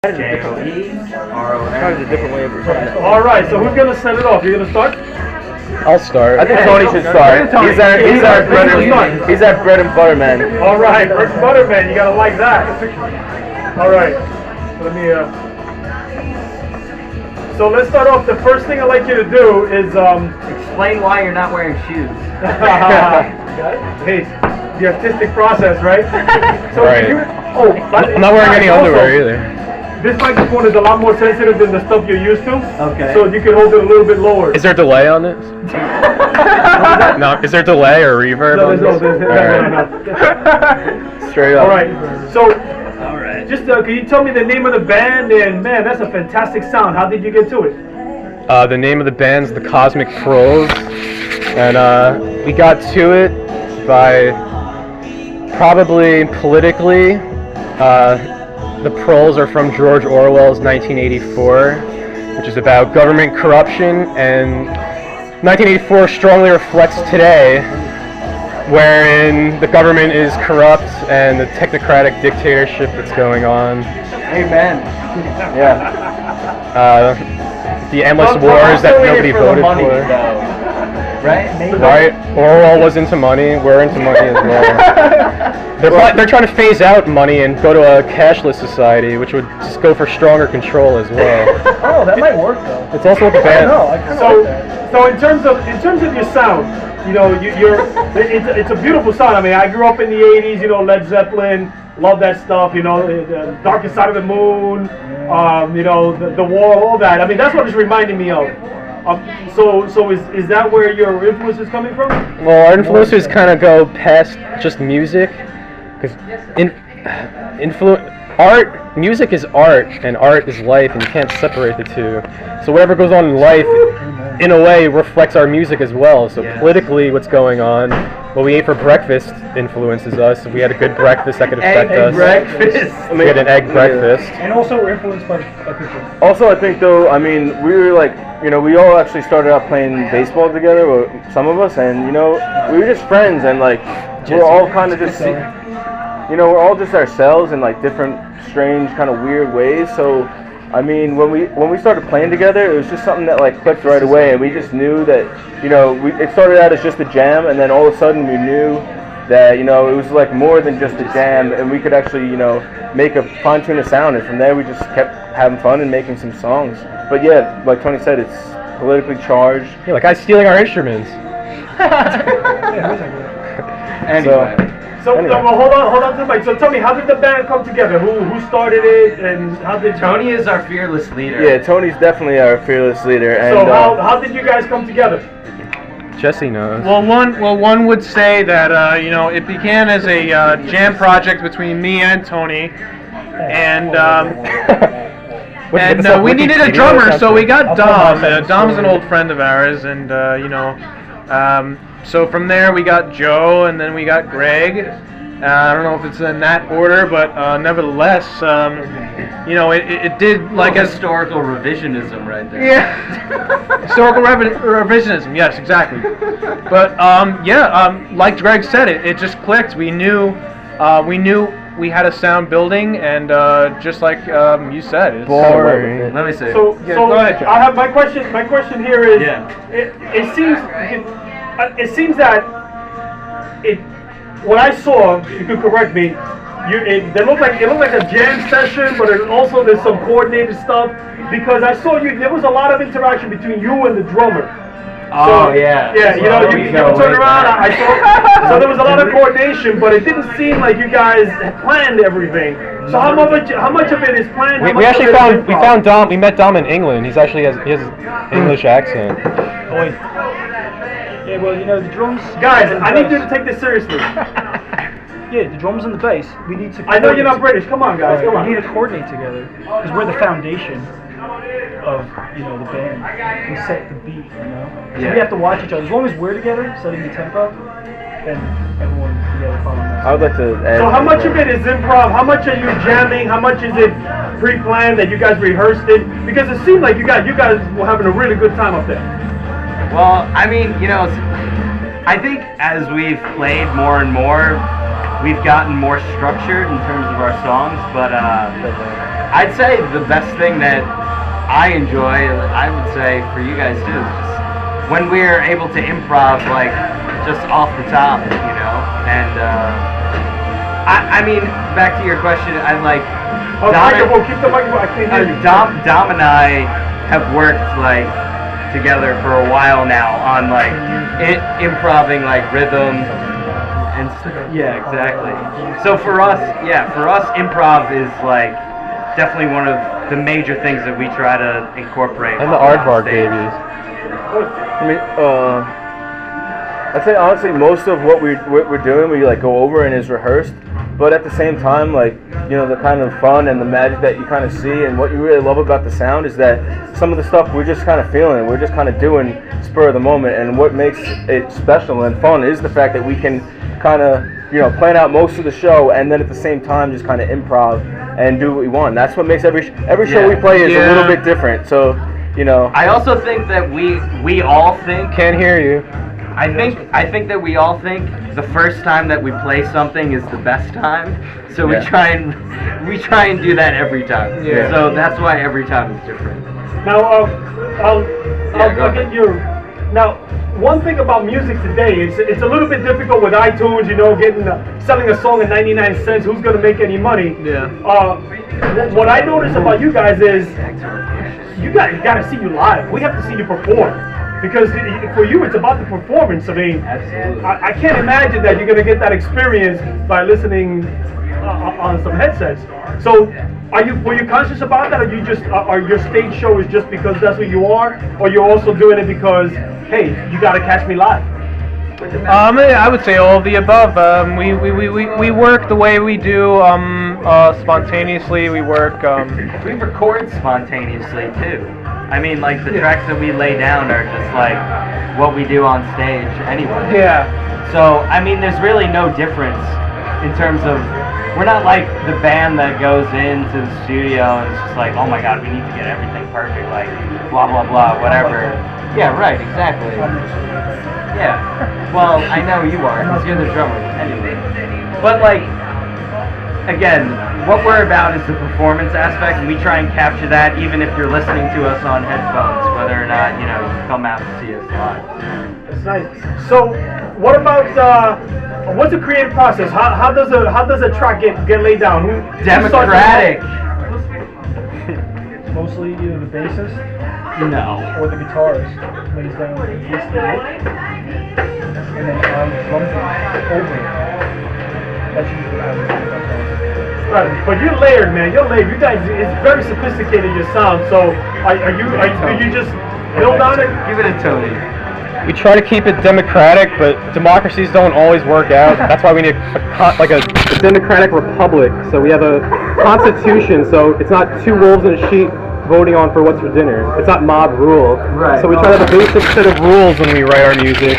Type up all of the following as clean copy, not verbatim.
J-O-E-R-O-N. a different way of recording that. All right, so who's gonna set it off? You gonna start? I'll start. I think Tony should start. He's our bread and butter man. All right, bread and butter man, you gotta like that. All right, so let me. So let's start off. The first thing I'd like you to do is explain why you're not wearing shoes. Hey, the artistic process, right? So Right. I'm not wearing any underwear either. This microphone is a lot more sensitive than the stuff you're used to. Okay. So you can hold it a little bit lower. Is there a delay on this? No. Is there delay or reverb No, on there's this? no. Straight up. All right. So, All right. just can you tell me the name of the band? And man, that's a fantastic sound. How did you get to it? The name of the band's the Cosmic Proles, and we got to it by probably politically. The Proles are from George Orwell's 1984, which is about government corruption, and 1984 strongly reflects today, wherein the government is corrupt and the technocratic dictatorship that's going on. Amen. Yeah. The endless wars that nobody voted for. Right? Right? Orwell was into money. We're into money as well. They're trying to phase out money and go to a cashless society, which would just go for stronger control as well. Oh, that might work though. It's also what the band. So in terms of your sound, you know, it's a beautiful sound. I mean, I grew up in the '80s. You know, Led Zeppelin, love that stuff. You know, the Darkest Side of the Moon. You know, the Wall, all that. I mean, that's what it's reminding me of. So is that where your influence is coming from? Well, our influences kind of go past just music, because music is art, and art is life, and you can't separate the two. So whatever goes on in life, in a way, reflects our music as well. So politically, what's going on, what we ate for breakfast influences us. If we had a good breakfast, that could affect us. Breakfast. We had an egg breakfast. And also we're influenced by people. Also, I think though, I mean, we were like, you know, we all actually started out playing baseball together, or some of us, and you know, we were just friends, and like, we're all kind of just, you know, we're all just ourselves in like different, strange, kind of weird ways. So, I mean, when we started playing together, it was just something that like clicked right away, and we just knew that, you know, it started out as just a jam, and then all of a sudden we knew that, you know, it was like more than just a jam, and we could actually, you know, fine-tune a sound, and from there we just kept having fun and making some songs. But yeah, like Tony said, it's politically charged. Yeah, like guys stealing our instruments. Anyway. So well, hold on to the mic. So tell me, how did the band come together? Who started it, and how did Tony is our fearless leader. Yeah, Tony's definitely our fearless leader. And so how did you guys come together? Jesse knows. Well, one would say that you know, it began as a jam project between me and Tony, and we needed a drummer, so we got Dom. Dom's an old friend of ours, and you know, so from there we got Joe, and then we got Greg. I don't know if it's in that order, but nevertheless, you know, it did like as historical revisionism right there. Yeah, historical revisionism. Yes, exactly. But like Greg said, it just clicked. We knew we had a sound building, and just like you said, it's boring. Let me see. So go ahead, I have my question. My question here is, it seems that what I saw, you could correct me, it looked like a jam session, but there's some coordinated stuff, because I saw there was a lot of interaction between you and the drummer. Oh, yeah. Yeah, you know, you would turn around, I saw, so there was a lot of coordination, but it didn't seem like you guys had planned everything. So how much of it is planned? We actually found Dom. We met Dom in England. He has an English accent. Yeah, well, you know, the drums... Guys, I need you to take this seriously. Yeah, the drums and the bass, we need to... I know you're not British. Come on, guys. Come on. We need to coordinate together, because we're the foundation of, you know, the band. We set the beat, you know? So we have to watch each other. As long as we're together, setting the tempo, then everyone together following that. I would like to add. So how much of it is improv? How much are you jamming? How much is it pre-planned that you guys rehearsed it? Because it seemed like you guys were having a really good time up there. Well, I mean, you know, I think as we've played more and more, we've gotten more structured in terms of our songs, but I'd say the best thing that I enjoy, I would say for you guys too, is just when we're able to improv like just off the top, you know. And I mean, back to your question, I like. Keep the microphone. I can't hear you. Dom and I have worked like together for a while now on like improving like rhythm and yeah, exactly. So for us, improv is like definitely one of the major things that we try to incorporate. And the aardvark babies. I mean, I'd say honestly, most of what we're doing, we like go over and is rehearsed. But at the same time, like, you know, the kind of fun and the magic that you kind of see and what you really love about the sound is that some of the stuff we're just kind of feeling. We're just kind of doing spur of the moment. And what makes it special and fun is the fact that we can kind of, you know, plan out most of the show and then at the same time just kind of improv and do what we want. That's what makes every show we play is a little bit different. So, you know. I also think that we all think. Can't hear you. I think that we all think the first time that we play something is the best time, so we try and do that every time. Yeah. So that's why every time is different. Now, I'll get your. Now, one thing about music today is it's a little bit difficult with iTunes. You know, selling a song at 99 cents. Who's gonna make any money? Yeah. What I notice about you guys is you gotta see you live. We have to see you perform. Because for you, it's about the performance. I mean, I can't imagine that you're going to get that experience by listening on some headsets. So, were you conscious about that, or you just your stage show is just because that's who you are, or you're also doing it because, hey, you got to catch me live? I would say all of the above. We work the way we do spontaneously. We work. We record spontaneously too. I mean, like the tracks that we lay down are just like what we do on stage anyway. Yeah. So I mean, there's really no difference in terms of we're not like the band that goes into the studio and it's just like, oh my god, we need to get everything perfect, like blah blah blah, whatever. Yeah, right, exactly. Yeah. Well, I know you are, because you're the drummer anyway. But like, again, what we're about is the performance aspect, and we try and capture that even if you're listening to us on headphones, whether or not, you know, you come out to see us live. That's nice. So, what about what's the creative process? How does a track get laid down? Democratic. Mostly either the bassist No. or the guitarist lays down the bass and then I drum over it. That's usually how we do it. Right, but you're layered, man. You're layered. You guys, it's very sophisticated, your sound. So, do you just build on it? Give it a Tony. We try to keep it democratic, but democracies don't always work out. That's why we need a democratic republic. So we have a constitution, so it's not two wolves in a sheep voting on for what's for dinner. It's not mob rule. Right. So we try to have a basic set of rules when we write our music.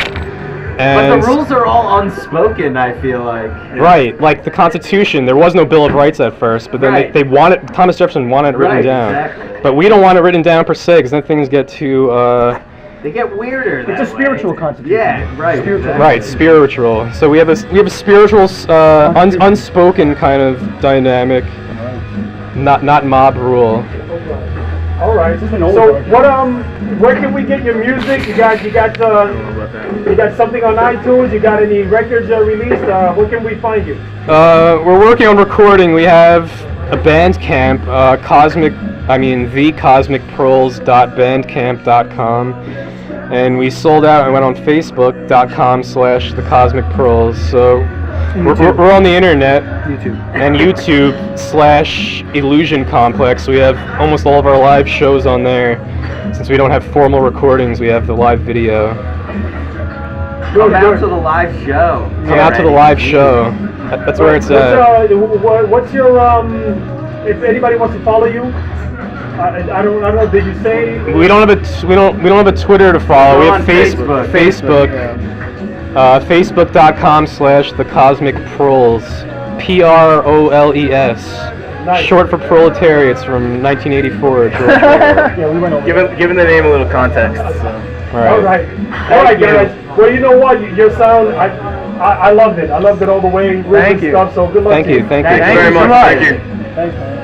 But the rules are all unspoken, I feel like. Right, like the Constitution, there was no Bill of Rights at first, but then they wanted, Thomas Jefferson wanted it written down. Exactly. But we don't want it written down per se, because then things get too, they get weirder. It's a spiritual constitution. Yeah, right. Spiritual. right, spiritual. So we have a spiritual, unspoken kind of dynamic, not mob rule. All right. So where can we get your music? You got something on iTunes? You got any records released? Where can we find you? We're working on recording. We have a Bandcamp, thecosmicproles.bandcamp.com, and we sold out and went on Facebook.com/thecosmicproles. So we're on the internet. And YouTube/Illusion Complex. We have almost all of our live shows on there. Since we don't have formal recordings, we have the live video. Come out to the live show. Come out to the live show. That's where it's at. What's your if anybody wants to follow you? I don't know. Did you say? We don't have a Twitter to follow. We have Facebook. Facebook.com/thecosmicproles. PROLES. Nice. Short for proletariats from 1984. George Yeah, we went over. Giving the name a little context. So. All right, guys. Well, you know what? Your sound, I loved it. I loved it all the way. Really Thank good you. stuff. So good luck. Thank you. to Thank you. Thank you very much. Thank you. Thanks, man.